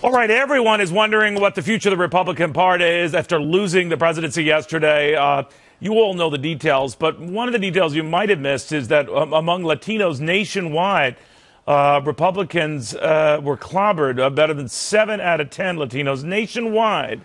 All right, everyone is wondering what the future of the Republican Party is after losing the presidency yesterday. You all know the details, but one of the details you might have missed is that among Latinos nationwide, Republicans were clobbered. Better than 7 out of 10 Latinos nationwide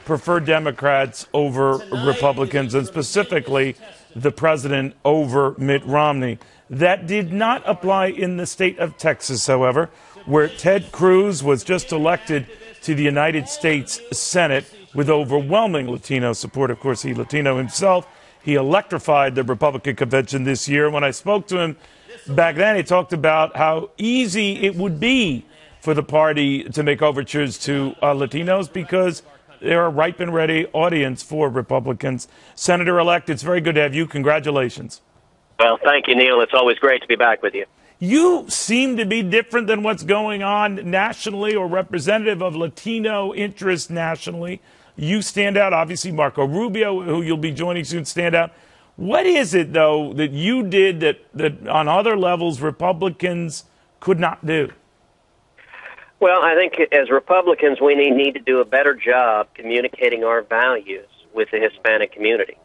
prefer Democrats over Republicans, and specifically the president over Mitt Romney. That did not apply in the state of Texas, however, where Ted Cruz was just elected to the United States Senate with overwhelming Latino support. Of course, he's Latino himself. He electrified the Republican convention this year. When I spoke to him back then, he talked about how easy it would be for the party to make overtures to Latinos because they're a ripe and ready audience for Republicans. Senator-elect, it's very good to have you. Congratulations. Well, thank you, Neil. It's always great to be back with you. You seem to be different than what's going on nationally or representative of Latino interests nationally. You stand out. Obviously, Marco Rubio, who you'll be joining soon, stand out. What is it, though, that you did that on other levels Republicans could not do? Well, I think as Republicans, we need to do a better job communicating our values with the Hispanic community.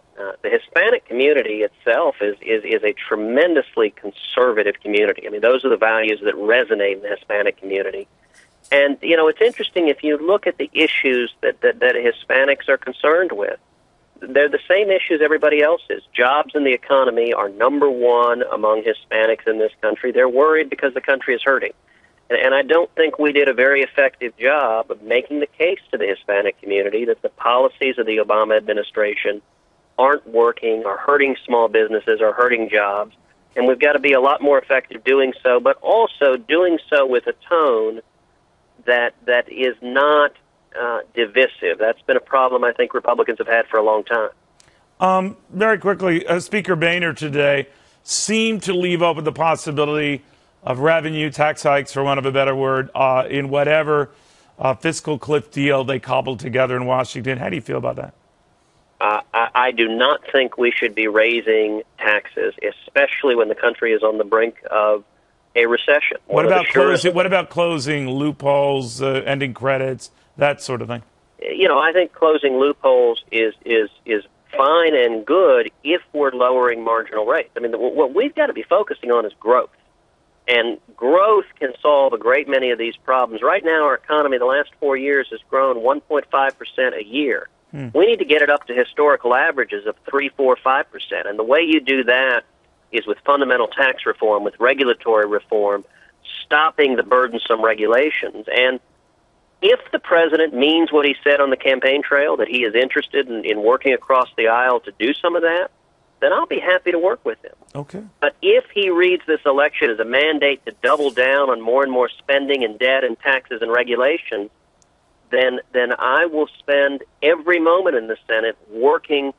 The Hispanic community itself is a tremendously conservative community. I mean, those are the values that resonate in the Hispanic community. And, you know, it's interesting if you look at the issues that Hispanics are concerned with. They're the same issues everybody else is. Jobs and the economy are number one among Hispanics in this country. They're worried because the country is hurting. And I don't think we did a very effective job of making the case to the Hispanic community that the policies of the Obama administration aren't working, are hurting small businesses, are hurting jobs. And we've got to be a lot more effective doing so, but also doing so with a tone that is not divisive. That's been a problem I think Republicans have had for a long time. Very quickly, Speaker Boehner today seemed to leave open the possibility of revenue tax hikes, for want of a better word, in whatever fiscal cliff deal they cobbled together in Washington. How do you feel about that? I do not think we should be raising taxes, especially when the country is on the brink of a recession. What about closing loopholes, ending credits, that sort of thing? You know, I think closing loopholes is fine and good if we're lowering marginal rates. I mean, what we've got to be focusing on is growth. And growth can solve a great many of these problems. Right now, our economy, the last 4 years, has grown 1.5% a year. We need to get it up to historical averages of 3, 4, 5%. And the way you do that is with fundamental tax reform, with regulatory reform, stopping the burdensome regulations. And if the president means what he said on the campaign trail, that he is interested in working across the aisle to do some of that, then I'll be happy to work with him. Okay. But if he reads this election as a mandate to double down on more and more spending and debt and taxes and regulations, then I will spend every moment in the Senate working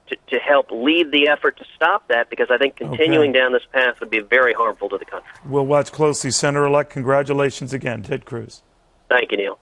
to help lead the effort to stop that, because I think continuing down this path would be very harmful to the country. We'll watch closely. Senator-elect, congratulations again, Ted Cruz. Thank you, Neil.